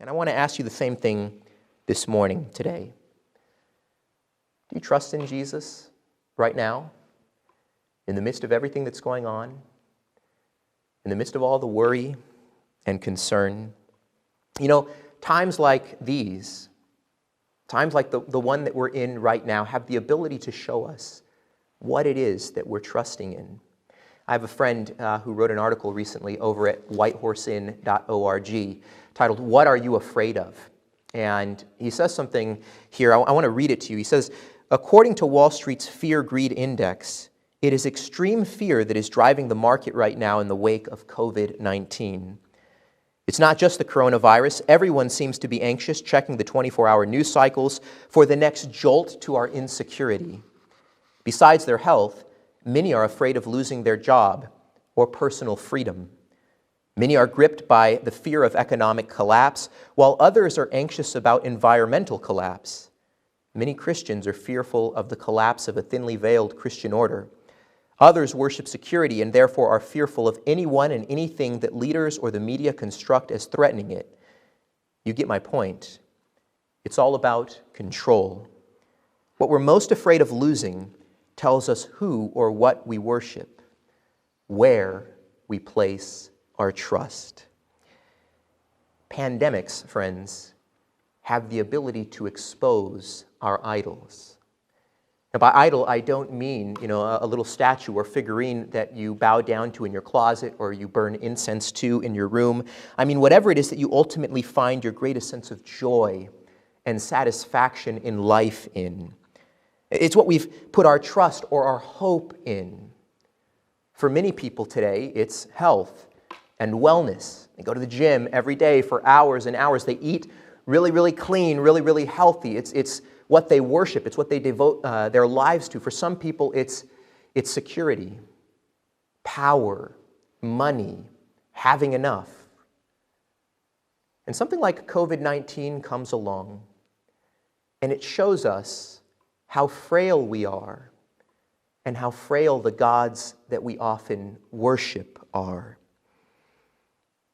And I want to ask you the same thing this morning, today. Do you trust in Jesus right now, in the midst of everything that's going on, in the midst of all the worry and concern? You know, times like these, times like the one that we're in right now, have the ability to show us what it is that we're trusting in. I have a friend who wrote an article recently over at whitehorseinn.org titled, "What Are You Afraid Of?" And he says something here. I want to read it to you. He says, according to Wall Street's Fear Greed Index, it is extreme fear that is driving the market right now in the wake of COVID-19. It's not just the coronavirus. Everyone seems to be anxious, checking the 24-hour news cycles for the next jolt to our insecurity. Besides their health, many are afraid of losing their job or personal freedom. Many are gripped by the fear of economic collapse, while others are anxious about environmental collapse. Many Christians are fearful of the collapse of a thinly veiled Christian order. Others worship security and therefore are fearful of anyone and anything that leaders or the media construct as threatening it. You get my point. It's all about control. What we're most afraid of losing tells us who or what we worship, where we place our trust. Pandemics, friends, have the ability to expose our idols. Now, by idol, I don't mean, a little statue or figurine that you bow down to in your closet or you burn incense to in your room. I mean, whatever it is that you ultimately find your greatest sense of joy and satisfaction in life in. It's what we've put our trust or our hope in. For many people today, it's health and wellness. They go to the gym every day for hours and hours. They eat really, really clean, really, really healthy. It's what they worship. It's what they devote their lives to. For some people, it's security, power, money, having enough. And something like COVID-19 comes along, and it shows us how frail we are and how frail the gods that we often worship are.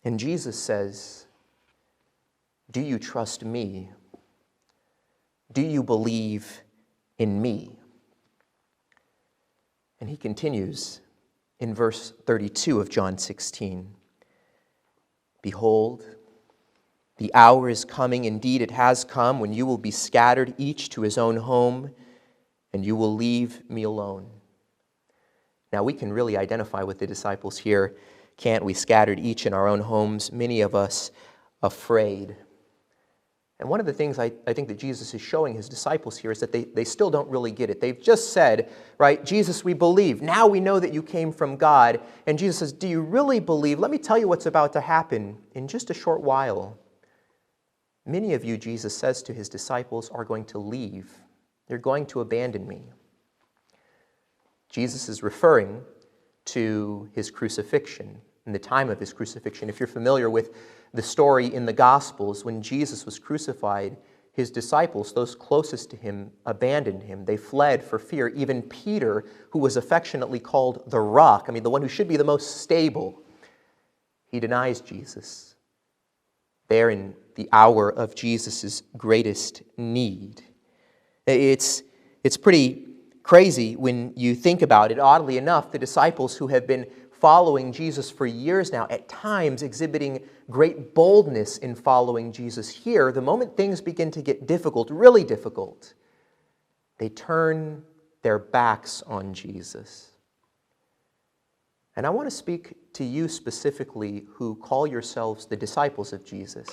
And Jesus says, do you trust me? Do you believe in me? And he continues in verse 32 of John 16. Behold, the hour is coming, indeed it has come, when you will be scattered, each to his own home, and you will leave me alone. Now we can really identify with the disciples here, can't we? Scattered each in our own homes, many of us afraid. And one of the things I think that Jesus is showing his disciples here is that they still don't really get it. They've just said, right, Jesus, we believe. Now we know that you came from God. And Jesus says, do you really believe? Let me tell you what's about to happen in just a short while. Many of you, Jesus says to his disciples, are going to leave. They're going to abandon me. Jesus is referring to his crucifixion, in the time of his crucifixion. If you're familiar with the story in the Gospels, when Jesus was crucified, his disciples, those closest to him, abandoned him. They fled for fear. Even Peter, who was affectionately called the Rock, the one who should be the most stable, he denies Jesus there in the hour of Jesus' greatest need. It's pretty crazy when you think about it. Oddly enough, the disciples who have been following Jesus for years now, at times exhibiting great boldness in following Jesus here, the moment things begin to get difficult, really difficult, they turn their backs on Jesus. And I want to speak to you specifically who call yourselves the disciples of Jesus.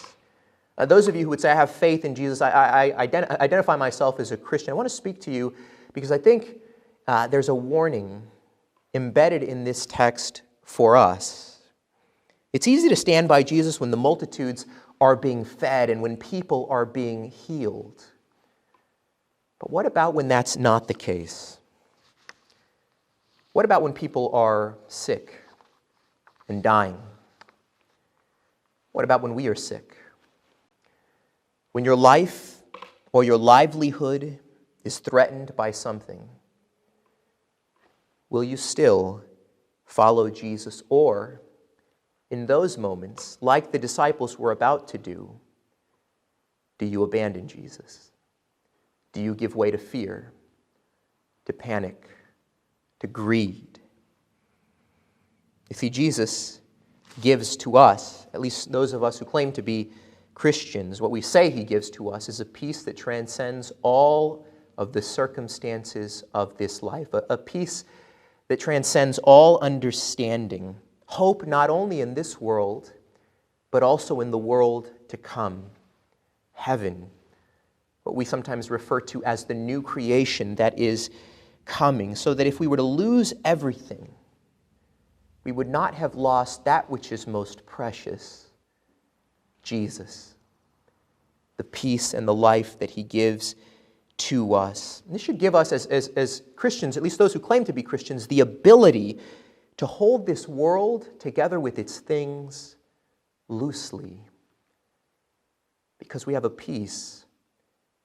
Those of you who would say, I have faith in Jesus, I identify myself as a Christian. I want to speak to you because I think there's a warning embedded in this text for us. It's easy to stand by Jesus when the multitudes are being fed and when people are being healed. But what about when that's not the case? What about when people are sick and dying? What about when we are sick? When your life or your livelihood is threatened by something, will you still follow Jesus? Or, in those moments, like the disciples were about to do, Do you abandon Jesus? Do you give way to fear, to panic, to greed? You see, Jesus gives to us, at least those of us who claim to be Christians, what we say he gives to us is a peace that transcends all of the circumstances of this life, a peace that transcends all understanding, hope not only in this world, but also in the world to come, heaven, what we sometimes refer to as the new creation that is coming, so that if we were to lose everything, we would not have lost that which is most precious, Jesus, the peace and the life that he gives to us. And this should give us, as Christians, at least those who claim to be Christians, the ability to hold this world together with its things loosely, because we have a peace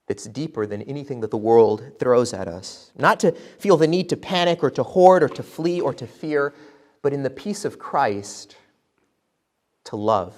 that's deeper than anything that the world throws at us. Not to feel the need to panic or to hoard or to flee or to fear, but in the peace of Christ, to love.